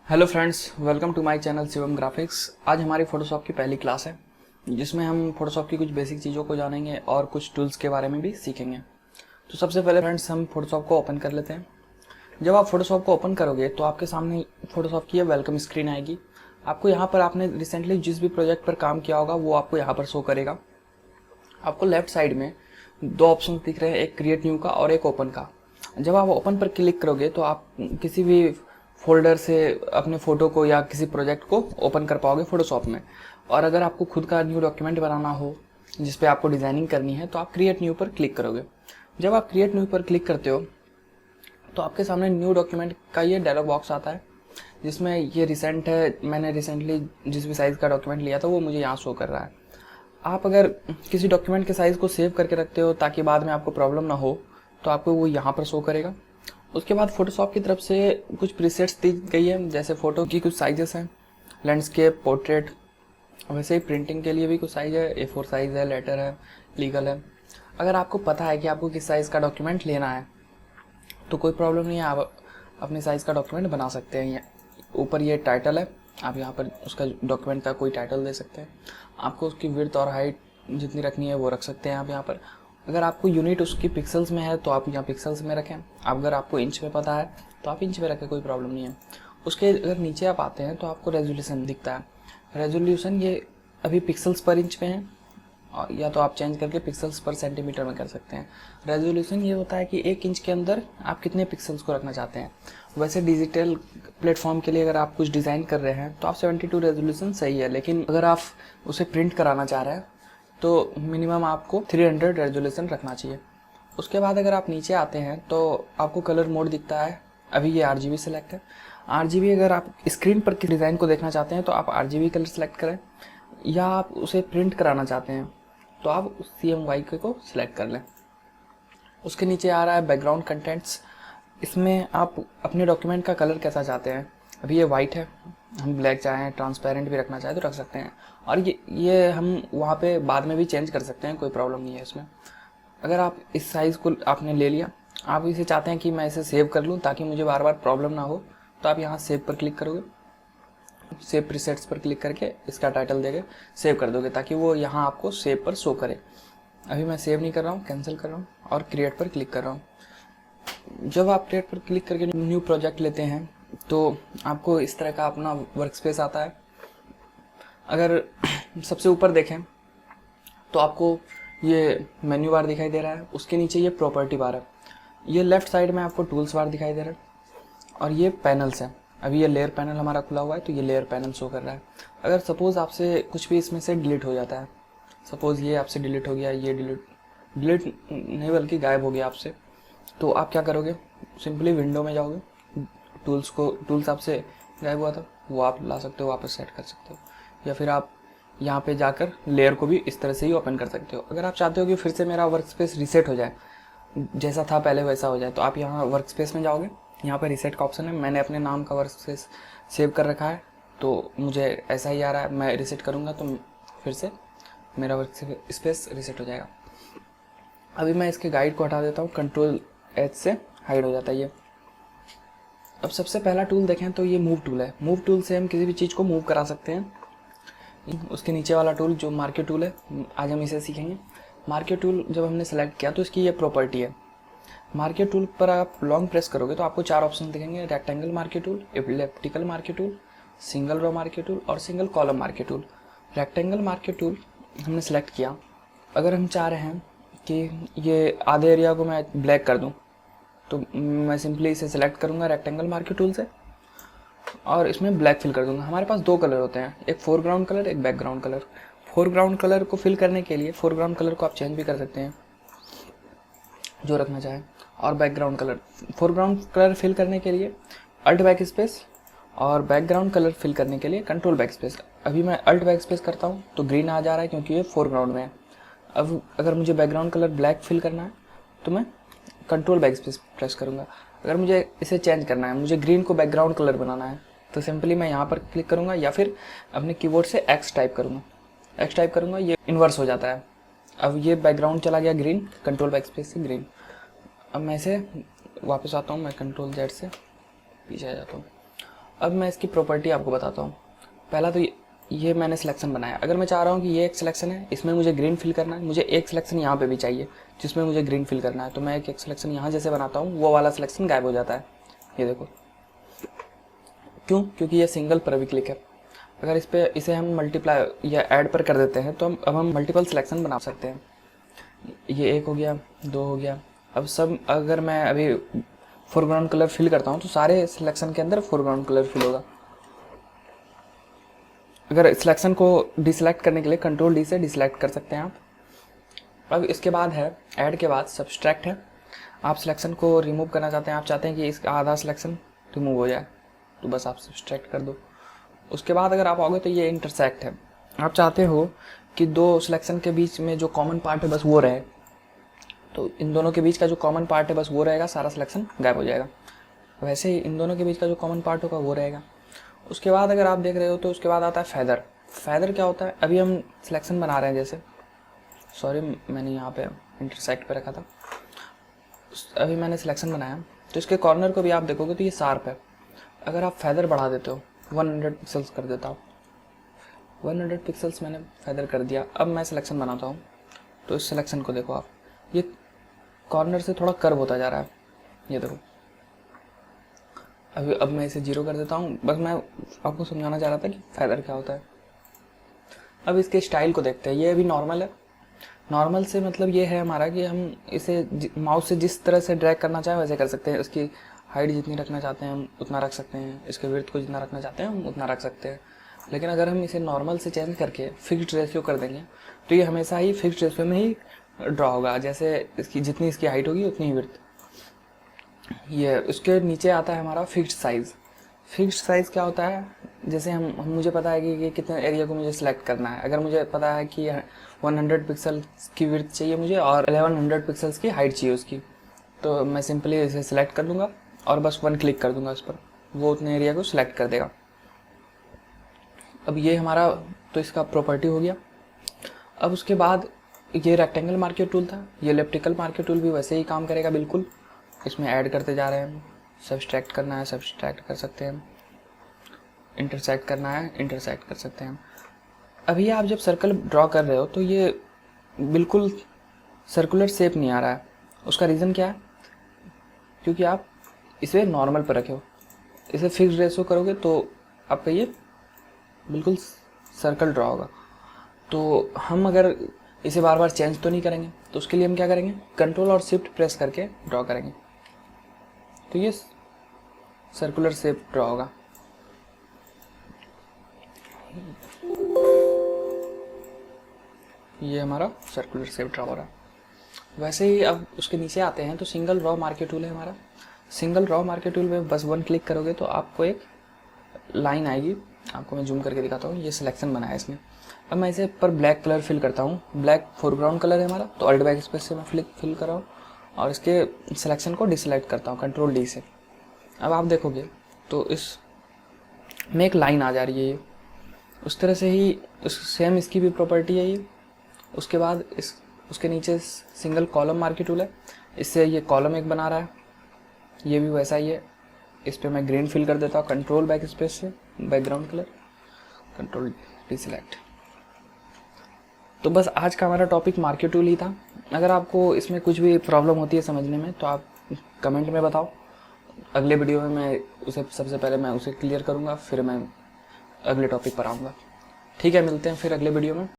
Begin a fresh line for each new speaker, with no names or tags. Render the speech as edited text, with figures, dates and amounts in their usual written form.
Hello friends, welcome to my channel Shivam graphics. आज हमारी Photoshop की पहली क्लास है जिसमें हम फोटोशॉप की कुछ बेसिक चीज़ों को जानेंगे और कुछ टूल्स के बारे में भी सीखेंगे। तो सबसे पहले फ्रेंड्स हम फोटोशॉप को ओपन कर लेते हैं। जब आप फोटोशॉप को ओपन करोगे तो आपके सामने फोटोशॉप की वेलकम स्क्रीन आएगी। आपको यहाँ पर आपने रिसेंटली जिस भी प्रोजेक्ट पर काम किया होगा वो आपको यहाँ पर शो करेगा। आपको लेफ्ट साइड में दो ऑप्शन दिख रहे हैं, एक क्रिएट न्यू का और एक ओपन का। जब आप ओपन पर क्लिक करोगे तो आप किसी भी फोल्डर से अपने फ़ोटो को या किसी प्रोजेक्ट को ओपन कर पाओगे फ़ोटोशॉप में। और अगर आपको खुद का न्यू डॉक्यूमेंट बनाना हो जिस पे आपको डिज़ाइनिंग करनी है तो आप क्रिएट न्यू पर क्लिक करोगे। जब आप क्रिएट न्यू पर क्लिक करते हो तो आपके सामने न्यू डॉक्यूमेंट का ये डायलॉग बॉक्स आता है जिसमें ये रिसेंट है। मैंने रिसेंटली जिस भी साइज़ का डॉक्यूमेंट लिया था वो मुझे यहाँ शो कर रहा है। आप अगर किसी डॉक्यूमेंट के साइज़ को सेव करके रखते हो ताकि बाद में आपको प्रॉब्लम ना हो तो आपको वो यहाँ पर शो करेगा। उसके बाद फोटोशॉप की तरफ से कुछ प्रीसेट्स दी गई है, जैसे फ़ोटो की कुछ साइजेस हैं, लैंडस्केप, पोर्ट्रेट। वैसे ही प्रिंटिंग के लिए भी कुछ साइज़ है, A4 साइज़ है, लेटर है, लीगल है। अगर आपको पता है कि आपको किस साइज़ का डॉक्यूमेंट लेना है तो कोई प्रॉब्लम नहीं है, आप अपने साइज़ का डॉक्यूमेंट बना सकते हैं। ऊपर ये टाइटल है, आप यहाँ पर उसका डॉक्यूमेंट का कोई टाइटल दे सकते हैं। आपको उसकी विड्थ और हाइट जितनी रखनी है वो रख सकते हैं आप यहाँ पर। अगर आपको यूनिट उसकी पिक्सल्स में है तो आप यहाँ पिक्सल्स में रखें। अगर आपको इंच में पता है तो आप इंच में रखें, कोई प्रॉब्लम नहीं है। उसके अगर नीचे आप आते हैं तो आपको रेजोल्यूशन दिखता है। रेजोल्यूशन ये अभी पिक्सल्स पर इंच में है, या तो आप चेंज करके पिक्सल्स पर सेंटीमीटर में कर सकते हैं। रेजोल्यूशन ये होता है कि 1 इंच के अंदर आप कितने पिक्सल्स को रखना चाहते हैं। वैसे डिजिटल प्लेटफॉर्म के लिए अगर आप कुछ डिज़ाइन कर रहे हैं तो आप 72 रेजोल्यूशन सही है, लेकिन अगर आप उसे प्रिंट कराना चाह रहे हैं तो मिनिमम आपको 300 रेजोल्यूशन रखना चाहिए। उसके बाद अगर आप नीचे आते हैं तो आपको कलर मोड दिखता है। अभी ये RGB सेलेक्ट है। RGB अगर आप स्क्रीन पर के डिज़ाइन को देखना चाहते हैं तो आप RGB कलर सेलेक्ट करें, या आप उसे प्रिंट कराना चाहते हैं तो आप CMYK को सिलेक्ट कर लें। उसके नीचे आ रहा है बैकग्राउंड कंटेंट्स। इसमें आप अपने डॉक्यूमेंट का कलर कैसा चाहते हैं। अभी ये वाइट है, हम ब्लैक चाहें, ट्रांसपेरेंट भी रखना चाहें तो रख सकते हैं। और ये हम वहाँ पे बाद में भी चेंज कर सकते हैं, कोई प्रॉब्लम नहीं है इसमें। अगर आप इस साइज़ को आपने ले लिया, आप इसे चाहते हैं कि मैं इसे सेव कर लूँ ताकि मुझे बार बार प्रॉब्लम ना हो, तो आप यहाँ सेव पर क्लिक करोगे। सेव प्रीसेट्स पर क्लिक करके इसका टाइटल देके सेव कर दोगे ताकि वो यहाँ आपको सेव पर शो करे। अभी मैं सेव नहीं कर रहा हूँ, कैंसिल कर रहा हूँ और क्रिएट पर क्लिक कर रहा हूँ। जब आप क्रिएट पर क्लिक करके न्यू प्रोजेक्ट लेते हैं तो आपको इस तरह का अपना वर्क स्पेस आता है। अगर सबसे ऊपर देखें तो आपको ये मेन्यू बार दिखाई दे रहा है, उसके नीचे ये प्रॉपर्टी बार है। ये लेफ़्ट साइड में आपको टूल्स बार दिखाई दे रहा है और ये पैनल्स हैं। अभी ये लेयर पैनल हमारा खुला हुआ है तो ये लेयर पैनल शो कर रहा है। अगर सपोज़ आपसे कुछ भी इसमें से डिलीट हो जाता है, सपोज़ ये आपसे डिलीट हो गया, ये डिलीट नहीं बल्कि गायब हो गया आपसे, तो आप क्या करोगे, सिंपली विंडो में जाओगे, टूल्स आपसे गायब हुआ था वो आप ला सकते हो, वापस सेट कर सकते हो, या फिर आप यहाँ पे जाकर लेयर को भी इस तरह से ही ओपन कर सकते हो। अगर आप चाहते हो कि फिर से मेरा वर्क स्पेस रीसेट हो जाए, जैसा था पहले वैसा हो जाए, तो आप यहाँ वर्क स्पेस में जाओगे, यहाँ पर रीसेट का ऑप्शन है। मैंने अपने नाम का वर्क स्पेस सेव कर रखा है तो मुझे ऐसा ही आ रहा है। मैं रीसेट करूँगा तो फिर से मेरा वर्क स्पेस रीसेट हो जाएगा। अभी मैं इसके गाइड को हटा देता हूँ, Ctrl+H से हाइड हो जाता है ये। अब सबसे पहला टूल देखें तो ये मूव टूल है। मूव टूल से हम किसी भी चीज़ को मूव करा सकते हैं। उसके नीचे वाला टूल जो मार्केट टूल है, आज हम इसे सीखेंगे। मार्केट टूल जब हमने सेलेक्ट किया तो इसकी ये प्रॉपर्टी है। मार्केट टूल पर आप लॉन्ग प्रेस करोगे तो आपको 4 ऑप्शन दिखेंगे, rectangle marquee tool, elliptical marquee tool, single row marquee tool और single column marquee tool. Rectangle marquee tool हमने सेलेक्ट किया। अगर हम चाह रहे हैं कि ये आधे एरिया को मैं ब्लैक कर दूं तो मैं सिंपली इसे सेलेक्ट करूंगा रेक्टेंगल मार्केट टूल से और इसमें ब्लैक फिल कर दूंगा। हमारे पास 2 कलर होते हैं, एक फोरग्राउंड कलर, एक बैकग्राउंड कलर। फोरग्राउंड कलर को फिल करने के लिए फोरग्राउंड कलर को आप चेंज भी कर सकते हैं जो रखना चाहें, और background colour, foreground colour fill करने के लिए अल्ट बैक स्पेस और बैकग्राउंड कलर फिल करने के लिए कंट्रोल बैक स्पेस। अभी मैं अल्ट बैक स्पेस करता हूँ तो ग्रीन आ जा रहा है क्योंकि ये फोरग्राउंड में है। अब अगर मुझे बैकग्राउंड कलर ब्लैक फिल करना है तो मैं कंट्रोल बैक स्पेस प्रेस करूँगा। अगर मुझे इसे चेंज करना है, मुझे ग्रीन को बैकग्राउंड कलर बनाना है, तो सिंपली मैं यहाँ पर क्लिक करूँगा या फिर अपने कीबोर्ड से X टाइप करूँगा, ये इन्वर्स हो जाता है। अब ये बैकग्राउंड चला गया ग्रीन, कंट्रोल बैक स्पेस से ग्रीन। अब मैं इसे वापस आता हूँ, मैं Ctrl+Z से पीछे आ जाता हूँ अब मैं इसकी प्रॉपर्टी आपको बताता हूँ। पहला तो ये मैंने सिलेक्शन बनाया। अगर मैं चाह रहा हूँ कि ये एक सिलेक्शन है, इसमें मुझे ग्रीन फिल करना है, मुझे एक सिलेक्शन यहाँ पे भी चाहिए जिसमें मुझे ग्रीन फिल करना है, तो मैं एक सिलेक्शन यहाँ जैसे बनाता हूँ, वो वाला सिलेक्शन गायब हो जाता है। ये देखो, क्यों? क्योंकि ये सिंगल पर भी क्लिक है। अगर इसे हम मल्टीप्लाई या ऐड पर कर देते हैं तो अब हम मल्टीपल सिलेक्शन बना सकते हैं। ये एक हो गया, दो हो गया। अब सब अगर मैं अभी फोरग्राउंड कलर फिल करता हूँ तो सारे सिलेक्शन के अंदर फोरग्राउंड कलर फिल होगा। अगर सिलेक्शन को डिसलेक्ट करने के लिए कंट्रोल डी से डिसलेक्ट कर सकते हैं आप। अब इसके बाद है ऐड के बाद सब्सट्रैक्ट है। आप सिलेक्शन को रिमूव करना चाहते हैं, आप चाहते हैं कि इसका आधा सिलेक्शन रिमूव हो जाए, तो बस आप सब्सट्रैक्ट कर दो। उसके बाद अगर आप आओगे तो ये इंटरसेक्ट है। आप चाहते हो कि दो सिलेक्शन के बीच में जो कॉमन पार्ट है बस वो रहे, तो इन दोनों के बीच का जो कॉमन पार्ट है बस वो रहेगा, सारा सिलेक्शन गायब हो जाएगा। वैसे ही इन दोनों के बीच का जो कॉमन पार्ट होगा वो रहेगा। उसके बाद अगर आप देख रहे हो तो उसके बाद आता है फेदर। फेदर क्या होता है? अभी हम सिलेक्शन बना रहे हैं, जैसे सॉरी मैंने यहाँ पे इंटरसेक्ट पे रखा था। अभी मैंने सिलेक्शन बनाया तो इसके कॉर्नर को भी आप देखोगे तो ये शार्प है। अगर आप फेदर बढ़ा देते हो, 100 पिक्सल्स कर देता हूँ, 100 पिक्सल्स मैंने फेदर कर दिया। अब मैं सिलेक्शन बनाता हूँ तो इस सिलेक्शन को देखो आप, ये कॉर्नर से थोड़ा कर्व होता जा रहा है। ये देखो, अब मैं इसे 0 कर देता हूँ। बस मैं आपको समझाना चाह रहा था कि फेदर क्या होता है। अब इसके स्टाइल को देखते हैं। ये अभी नॉर्मल है। नॉर्मल से मतलब ये है हमारा कि हम इसे माउस से जिस तरह से ड्रैग करना चाहें वैसे कर सकते हैं। इसकी हाइट जितनी रखना चाहते हैं हम उतना रख सकते हैं, इसके विड्थ को जितना रखना चाहते हैं हम उतना रख सकते हैं। लेकिन अगर हम इसे नॉर्मल से चेंज करके फिक्स्ड रेशियो कर देंगे तो ये हमेशा ही फिक्स्ड रेशियो में ही ड्रॉ होगा। जैसे इसकी जितनी इसकी हाइट होगी उतनी ही विड्थ। ये उसके नीचे आता है हमारा फिक्स्ड साइज़। फिक्स्ड साइज़ क्या होता है? जैसे हम मुझे पता है कि कितने एरिया को मुझे सिलेक्ट करना है। अगर मुझे पता है कि 100 पिक्सल्स की विड्थ चाहिए मुझे और 1100 पिक्सल्स की हाइट चाहिए उसकी, तो मैं सिंपली इसे सिलेक्ट कर दूंगा और बस 1 क्लिक कर दूंगा उस पर, वो उतने एरिया को सिलेक्ट कर देगा। अब ये हमारा तो इसका प्रॉपर्टी हो गया। अब उसके बाद ये रेक्टेंगल मार्कर टूल था, ये एलिप्टिकल मार्कर टूल भी वैसे ही काम करेगा बिल्कुल। इसमें ऐड करते जा रहे हैं, सब्सट्रैक्ट करना है सब्सट्रैक्ट कर सकते हैं, इंटरसेक्ट करना है इंटरसेक्ट कर सकते हैं। अभी आप जब सर्कल ड्रॉ कर रहे हो तो ये बिल्कुल सर्कुलर शेप नहीं आ रहा है। उसका रीज़न क्या है? क्योंकि आप इसे नॉर्मल पर रखे हो। इसे फिक्स्ड रेशियो करोगे तो आपका ये बिल्कुल सर्कल ड्रॉ होगा। तो हम अगर इसे बार बार चेंज तो नहीं करेंगे, तो उसके लिए हम क्या करेंगे? कंट्रोल और शिफ्ट प्रेस करके ड्रॉ करेंगे, तो ये सर्कुलर शेप ड्रॉ होगा। ये हमारा सर्कुलर शेप ड्रॉ हो रहा है। वैसे ही अब उसके नीचे आते हैं तो सिंगल रॉ मार्कर टूल है हमारा। सिंगल रॉ मार्कर टूल में बस 1 क्लिक करोगे तो आपको एक लाइन आएगी। आपको मैं जूम करके दिखाता हूँ। ये सिलेक्शन बना है इसमें। अब मैं इसे पर ब्लैक कलर फिल करता हूँ। बैक फोरग्राउंड कलर है हमारा, तो अल्ट बैक स्पेस से मैं फिल कर रहा हूँ और इसके सिलेक्शन को डिसलेक्ट करता हूँ कंट्रोल डी से। अब आप देखोगे तो इस में एक लाइन आ जा रही है ये। उस तरह से ही सेम इसकी भी प्रॉपर्टी है ये। उसके बाद उसके नीचे सिंगल कॉलम मार्कर टूल है, इससे ये कॉलम एक बना रहा है। ये भी वैसा ही है। इस पर मैं ग्रीन फिल कर देता हूँ कंट्रोल बैक स्पेस से, background colour control D select. तो बस आज का हमारा टॉपिक मार्कर टूल ही था। अगर आपको इसमें कुछ भी प्रॉब्लम होती है समझने में तो आप कमेंट में बताओ। अगले वीडियो में मैं उसे सबसे पहले मैं उसे क्लियर करूँगा, फिर मैं अगले टॉपिक पर आऊँगा। ठीक है, मिलते हैं फिर अगले वीडियो में।